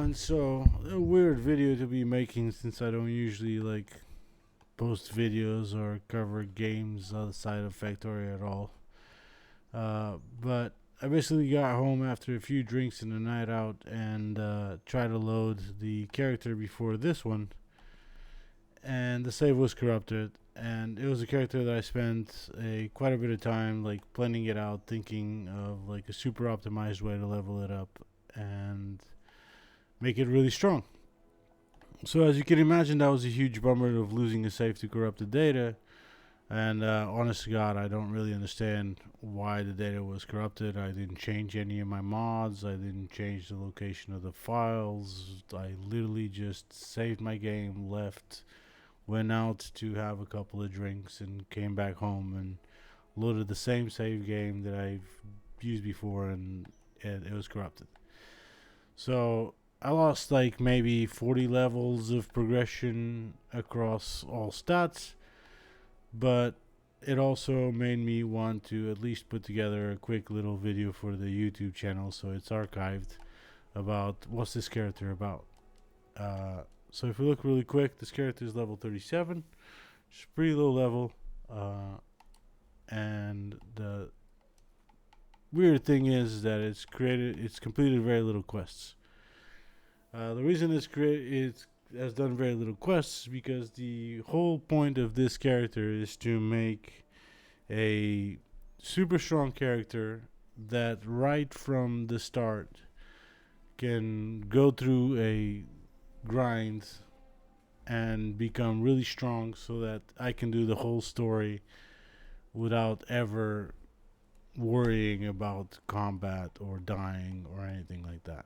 everyone. So, a weird video to be making since I don't usually post videos or cover games outside of Factoria at all. But I basically got home after a few drinks and a night out and tried to load the character before this one, and the save was corrupted. And it was a character that I spent quite a bit of time planning it out, thinking of a super optimized way to level it up and make it really strong. So as you can imagine, that was a huge bummer of losing a save to corrupted data. And honest to God, I don't really understand why the data was corrupted. I didn't change any of my mods. I didn't change the location of the files. I literally just saved my game, left, went out to have a couple of drinks, and came back home and loaded the same save game that I've used before, and it was corrupted. So I lost maybe 40 levels of progression across all stats, but it also made me want to at least put together a quick little video for the YouTube channel, so it's archived, about what's this character about. So if we look really quick, this character is level 37, it's pretty low level, and the weird thing is that it's completed very little quests. The reason it has done very little quests is because the whole point of this character is to make a super strong character that right from the start can go through a grind and become really strong, so that I can do the whole story without ever worrying about combat or dying or anything like that.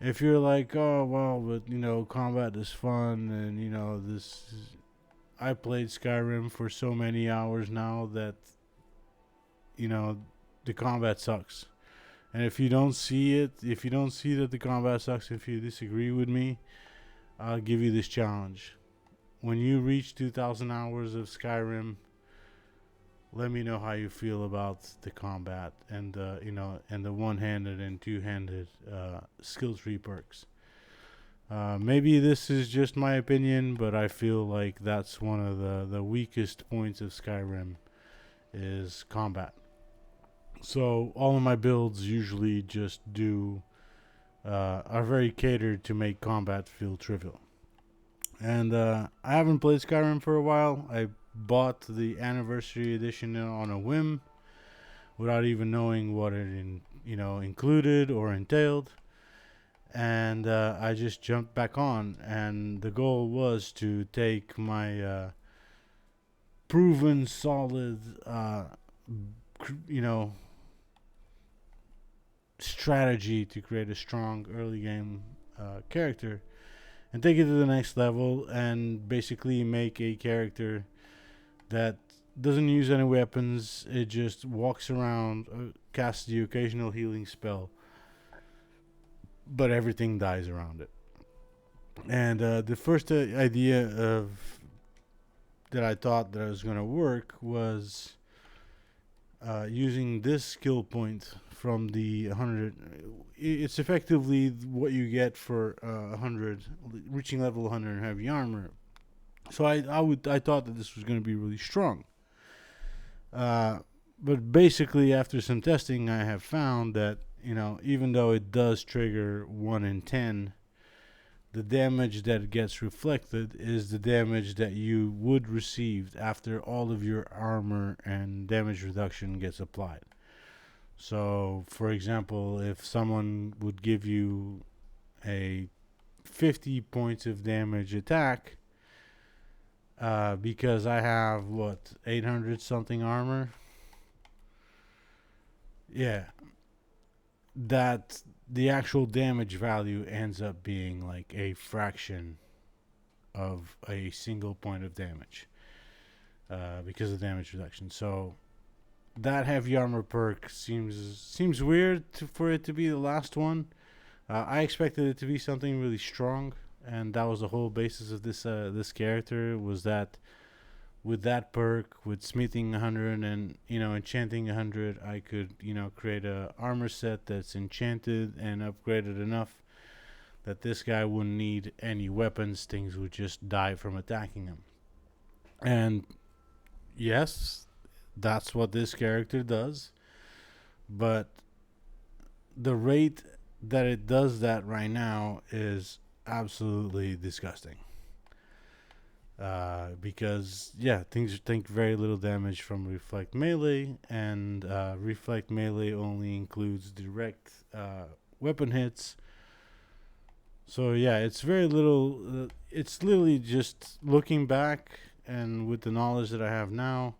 If you're like, oh well, but combat is fun, and I played Skyrim for so many hours now that the combat sucks. And if you don't see that the combat sucks, if you disagree with me, I'll give you this challenge. When you reach 2,000 hours of Skyrim, let me know how you feel about the combat and and the one-handed and two-handed skill tree perks. Maybe this is just my opinion, but I feel like that's one of the weakest points of Skyrim is combat. So all of my builds usually just are very catered to make combat feel trivial. And I haven't played Skyrim for a while. I bought the Anniversary edition on a whim, without even knowing what it included or entailed. And I just jumped back on, and the goal was to take my proven solid, strategy to create a strong early game character and take it to the next level, and basically make a character that doesn't use any weapons. It just walks around, casts the occasional healing spell, but everything dies around it. And the first idea that I thought that was going to work was using this skill point from the 100. It's effectively what you get for 100, reaching level 100 in heavy armor. So I thought that this was going to be really strong. But basically, after some testing, I have found that even though it does trigger 1 in 10, the damage that gets reflected is the damage that you would receive after all of your armor and damage reduction gets applied. So, for example, if someone would give you a 50 points of damage attack, because I have 800 something armor, yeah, that the actual damage value ends up being a fraction of a single point of damage, because of damage reduction. So that heavy armor perk seems weird for it to be the last one. I expected it to be something really strong, and that was the whole basis of this character, was that with that perk, with smithing 100 and enchanting 100, I could create a armor set that's enchanted and upgraded enough that this guy wouldn't need any weapons. Things would just die from attacking him. And yes, that's what this character does. But the rate that it does that right now is absolutely disgusting. Because things take very little damage from reflect melee, and reflect melee only includes direct weapon hits. So it's very little. It's literally just looking back, and with the knowledge that I have now,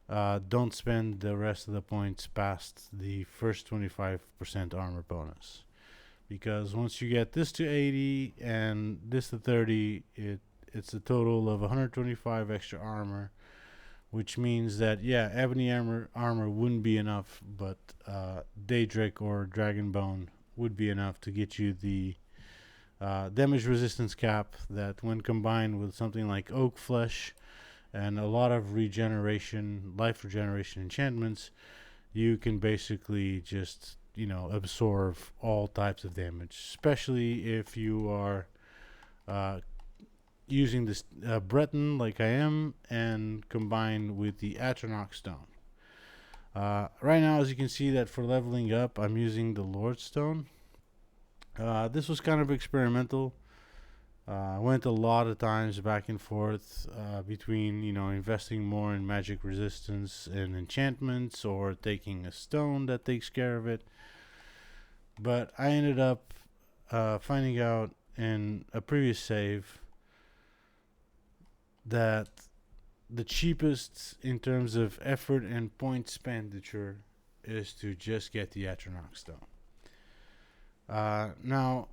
don't spend the rest of the points past the first 25% armor bonus, because once you get this to 80 and this to 30, it's a total of 125 extra armor, which means that ebony armor wouldn't be enough, but Daedric or Dragonbone would be enough to get you the damage resistance cap that, when combined with something like oak flesh and a lot of life regeneration enchantments, you can basically just absorb all types of damage, especially if you are using this Breton like I am, and combined with the Astronaut Stone. Right now, as you can see, that for leveling up, I'm using the Lord Stone. This was kind of experimental. I went a lot of times back and forth between investing more in magic resistance and enchantments, or taking a stone that takes care of it. But I ended up finding out in a previous save that the cheapest in terms of effort and point expenditure is to just get the Astronaut Stone. Now,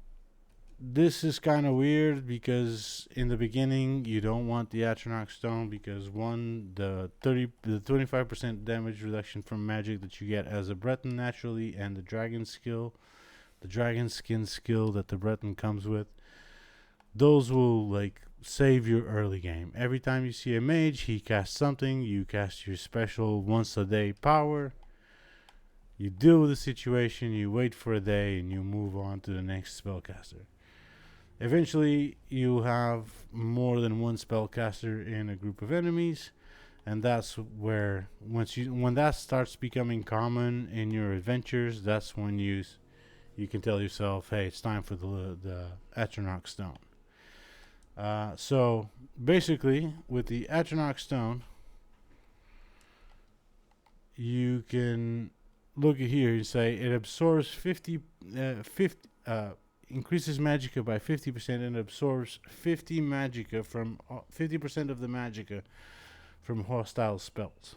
this is kind of weird, because in the beginning you don't want the Astronaut Stone, because one, the 25% damage reduction from magic that you get as a Breton naturally, and the dragon skin skill that the Breton comes with, those will save your early game. Every time you see a mage, he casts something, you cast your special once a day power, you deal with the situation, you wait for a day, and you move on to the next spellcaster. Eventually, you have more than one spellcaster in a group of enemies, and that's where, when that starts becoming common in your adventures, that's when you can tell yourself, hey, it's time for the Astronaut Stone. So basically, with the Astronaut Stone, you can look at here and say it absorbs 50 increases magicka by 50% and absorbs 50% of the magicka from hostile spells,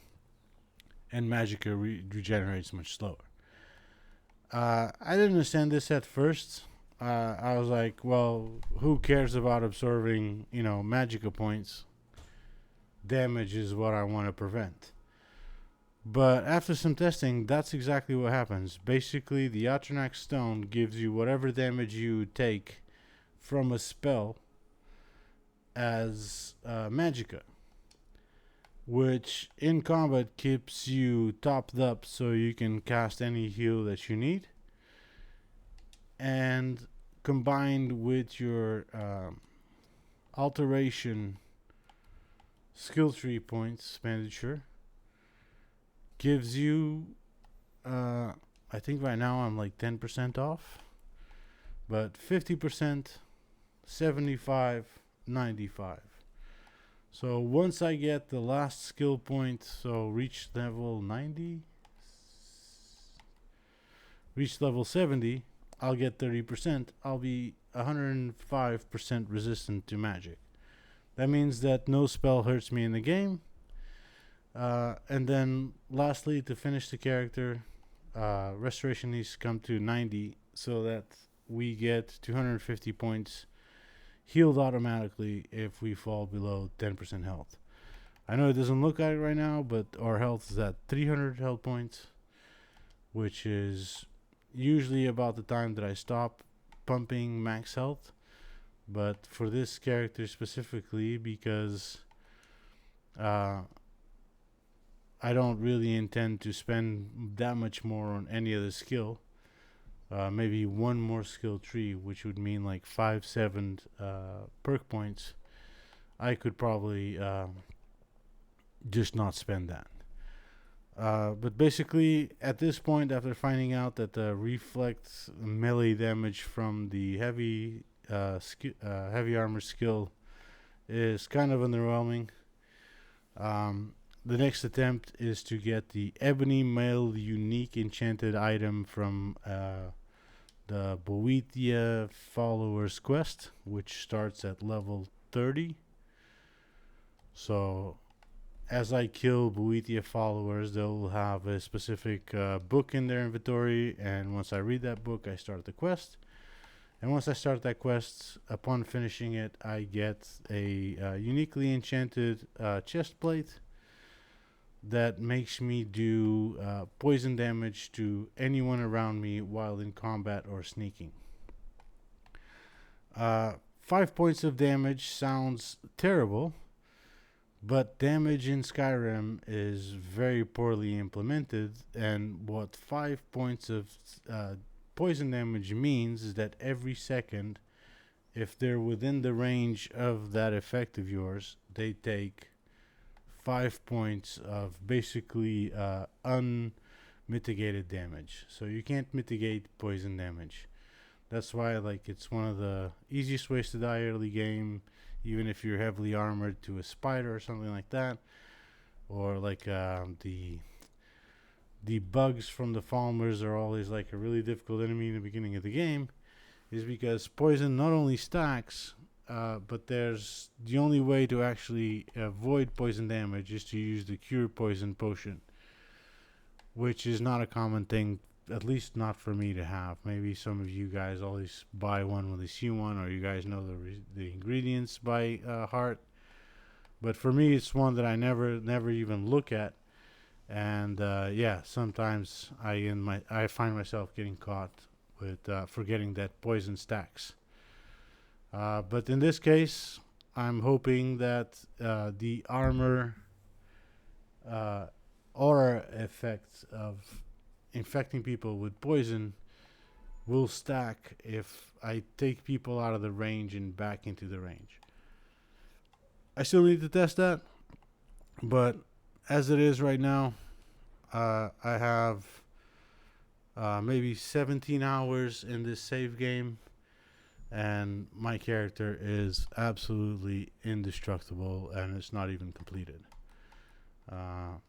and magicka regenerates much slower. I didn't understand this at first. I was like, well, who cares about absorbing magicka points? Damage is what I want to prevent. But after some testing, that's exactly what happens. Basically, the Astronaut Stone gives you whatever damage you take from a spell as magicka, which in combat keeps you topped up so you can cast any heal that you need. And combined with your alteration skill tree points expenditure, gives you I think right now I'm 10% off, but 50%, 75, 95. So once I get the last skill point, so reach level 70, I'll get 30%. I'll be 105% resistant to magic. That means that no spell hurts me in the game. And then lastly, to finish the character, restoration needs to come to 90 so that we get 250 points healed automatically if we fall below 10% health. I know it doesn't look like it right now, but our health is at 300 health points, which is usually about the time that I stop pumping max health. But for this character specifically, because Uh, I don't really intend to spend that much more on any other skill. Maybe one more skill tree, which would mean like 5, 7 perk points. I could probably just not spend that. But basically, at this point, after finding out that the reflect melee damage from the heavy armor skill is kind of underwhelming, the next attempt is to get the Ebony Male unique enchanted item from the Boetia Followers quest, which starts at level 30. So as I kill Boetia followers, they'll have a specific book in their inventory, and once I read that book, I start the quest. And once I start that quest, upon finishing it, I get a uniquely enchanted chest plate that makes me do poison damage to anyone around me while in combat or sneaking. 5 points of damage sounds terrible, but damage in Skyrim is very poorly implemented, and what 5 points of poison damage means is that every second, if they're within the range of that effect of yours, they take 5 points of basically unmitigated damage. So you can't mitigate poison damage. That's why, like, it's one of the easiest ways to die early game, even if you're heavily armored to a spider or something like that, or like the bugs from the farmers are always like a really difficult enemy in the beginning of the game, is because poison not only stacks, but there's the only way to actually avoid poison damage is to use the cure poison potion, which is not a common thing, at least not for me to have. Maybe some of you guys always buy one when they see one, or you guys know the ingredients by heart. But for me, it's one that I never even look at, and yeah, sometimes I find myself getting caught with forgetting that poison stacks. But in this case, I'm hoping that the armor aura effect of infecting people with poison will stack if I take people out of the range and back into the range. I still need to test that, but as it is right now, I have maybe 17 hours in this save game, and my character is absolutely indestructible, and it's not even completed.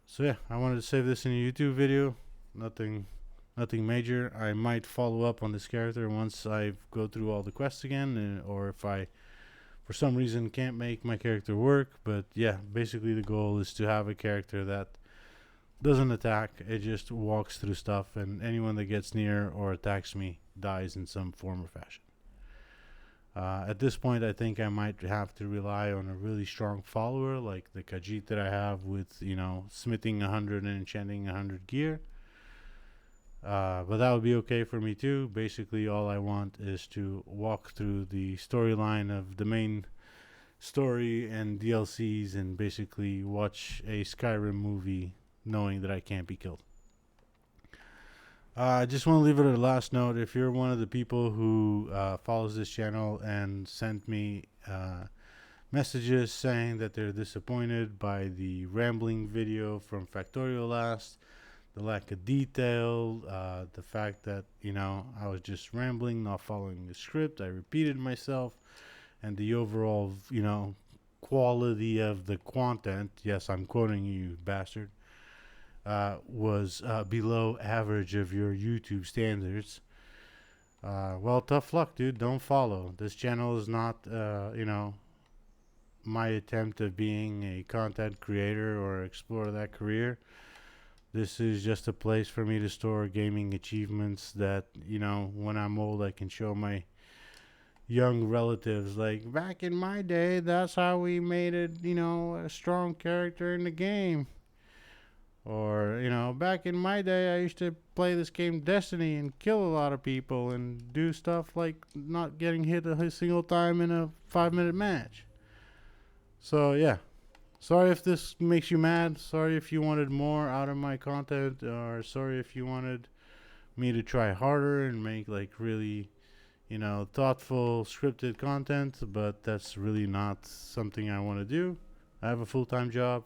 So yeah, I wanted to save this in a YouTube video. Nothing major. I might follow up on this character once I go through all the quests again, or if I for some reason can't make my character work. But yeah, basically the goal is to have a character that doesn't attack. It just walks through stuff, and anyone that gets near or attacks me dies in some form or fashion. At this point, I think I might have to rely on a really strong follower like the Khajiit that I have with, smithing 100 and enchanting 100 gear. But that would be okay for me too. Basically, all I want is to walk through the storyline of the main story and DLCs and basically watch a Skyrim movie knowing that I can't be killed. I just want to leave it at a last note. If you're one of the people who follows this channel and sent me messages saying that they're disappointed by the rambling video from Factorio last, the lack of detail, the fact that, I was just rambling, not following the script, I repeated myself, and the overall, quality of the content, yes, I'm quoting you, bastard, was below average of your YouTube standards. Well, tough luck, dude. Don't follow. This channel is not, my attempt of being a content creator or explore that career. This is just a place for me to store gaming achievements that, when I'm old, I can show my young relatives. Like, back in my day, that's how we made it, a strong character in the game. Or, back in my day, I used to play this game Destiny and kill a lot of people and do stuff like not getting hit a single time in a 5-minute match. So, yeah. Sorry if this makes you mad. Sorry if you wanted more out of my content, or sorry if you wanted me to try harder and make like really, thoughtful, scripted content, but that's really not something I want to do. I have a full time job.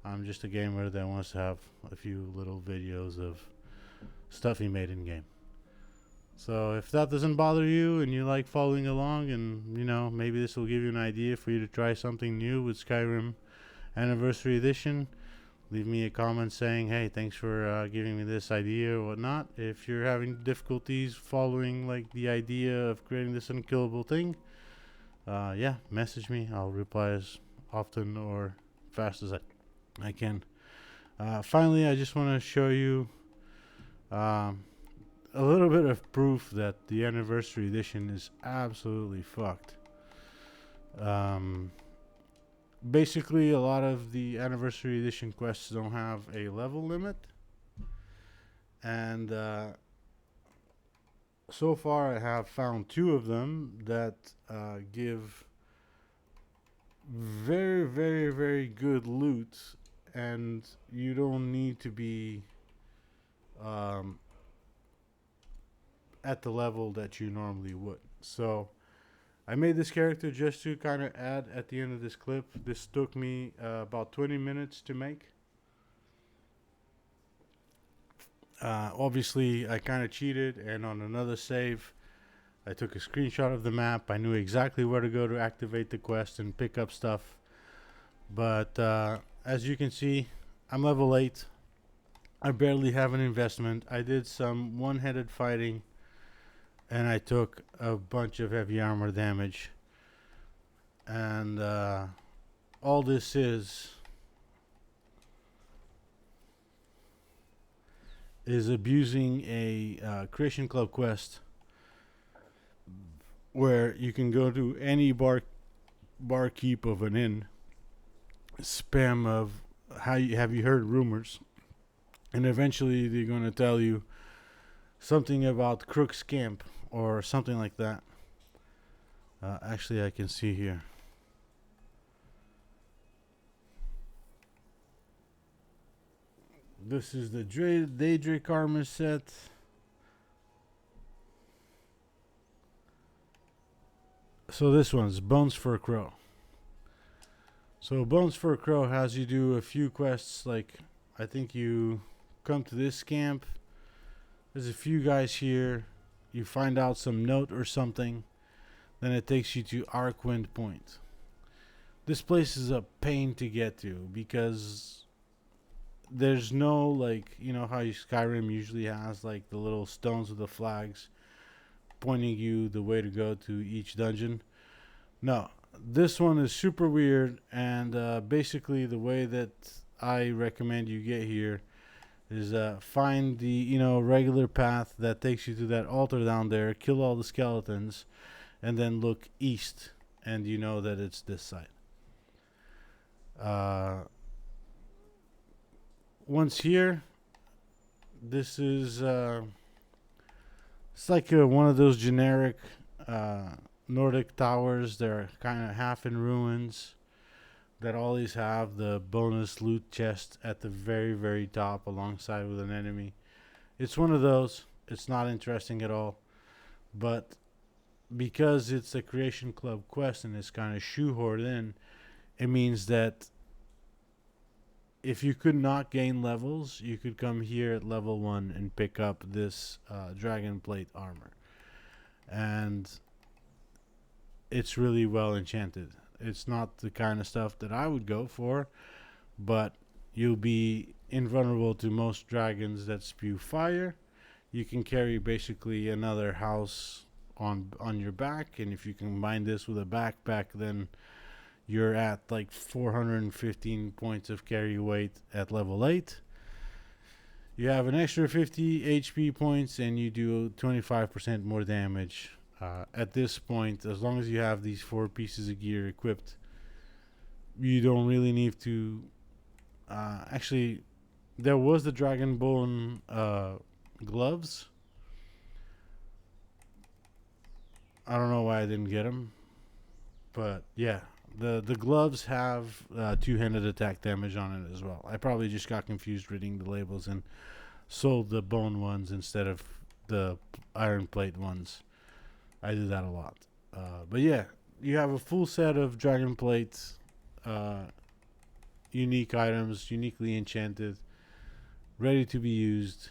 I'm just a gamer that wants to have a few little videos of stuff he made in game. So if that doesn't bother you and you like following along, and maybe this will give you an idea for you to try something new with Skyrim Anniversary Edition, leave me a comment saying, hey, thanks for giving me this idea or whatnot. If you're having difficulties following like the idea of creating this unkillable thing, yeah, message me. I'll reply as often or fast as I can. Finally, I just want to show you a little bit of proof that the Anniversary Edition is absolutely fucked. Basically, a lot of the Anniversary Edition quests don't have a level limit. And so far, I have found 2 of them that give very, very, very good loot. And you don't need to be at the level that you normally would. So I made this character just to kind of add at the end of this clip. This took me about 20 minutes to make. Obviously, I kind of cheated, and on another save, I took a screenshot of the map. I knew exactly where to go to activate the quest and pick up stuff. But as you can see, I'm level 8. I barely have an investment. I did some one-headed fighting, and I took a bunch of heavy armor damage. And all this is abusing a Creation Club quest where you can go to any barkeep of an inn, spam of have you heard rumors, and eventually they're going to tell you something about Crook's Camp or something like that. Actually, I can see here. This is the Daedric armor set. So this one's Bones for a Crow. So Bones for a Crow has you do a few quests. Like, I think you come to this camp. There's a few guys here. You find out some note or something. Then it takes you to Arcwind Point. This place is a pain to get to because there's no, like, how Skyrim usually has like the little stones with the flags pointing you the way to go to each dungeon. No, this one is super weird, and basically the way that I recommend you get here is find the regular path that takes you to that altar down there, kill all the skeletons, and then look east, and you know that it's this side. Once here, this is it's like one of those generic Nordic towers. They're kind of half in ruins that always have the bonus loot chest at the very, very top alongside with an enemy. It's one of those. It's not interesting at all. But because it's a Creation Club quest and it's kind of shoehorned in, it means that if you could not gain levels, you could come here at level 1 and pick up this dragon plate armor. And it's really well enchanted. It's not the kind of stuff that I would go for, but you'll be invulnerable to most dragons that spew fire. You can carry basically another house on your back, and if you combine this with a backpack, then you're at like 415 points of carry weight at level 8. You have an extra 50 HP points, and you do 25% more damage. At this point, as long as you have these 4 pieces of gear equipped, you don't really need to. Actually, there was the Dragonbone gloves. I don't know why I didn't get them, but yeah, The gloves have two-handed attack damage on it as well. I probably just got confused reading the labels and sold the bone ones instead of the iron plate ones. I do that a lot. But yeah, you have a full set of dragon plates, unique items, uniquely enchanted, ready to be used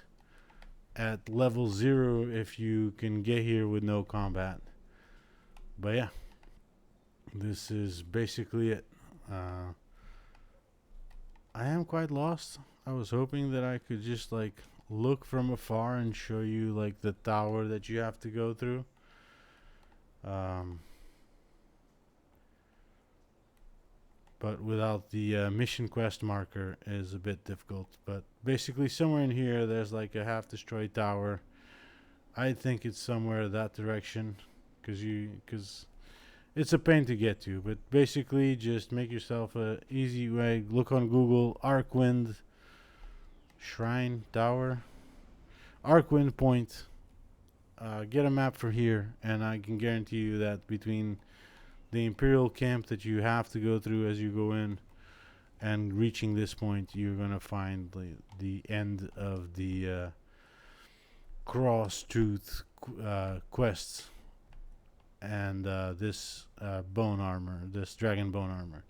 at level 0 if you can get here with no combat. But yeah, this is basically it. I am quite lost. I was hoping that I could just like look from afar and show you like the tower that you have to go through. But without the mission quest marker is a bit difficult. But basically somewhere in here there's like a half destroyed tower. I think it's somewhere that direction because it's a pain to get to. But basically just make yourself a easy way. Look on Google, Arcwind Shrine Tower, Arcwind Point. Get a map for here, and I can guarantee you that between the Imperial camp that you have to go through as you go in and reaching this point, you're going to find the end of the cross-truth quests and this bone armor, this dragon bone armor.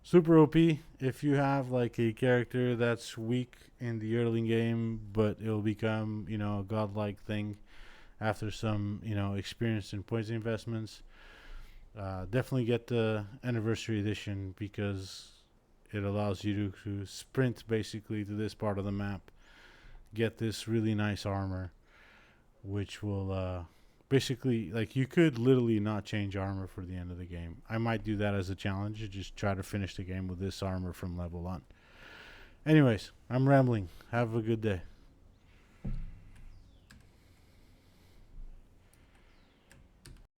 Super OP if you have like a character that's weak in the early game, but it'll become, a godlike thing after some, experience and points investments. Definitely get the Anniversary Edition because it allows you to sprint basically to this part of the map, get this really nice armor, which will basically, like, you could literally not change armor for the end of the game. I might do that as a challenge, just try to finish the game with this armor from level 1. Anyways, I'm rambling. Have a good day.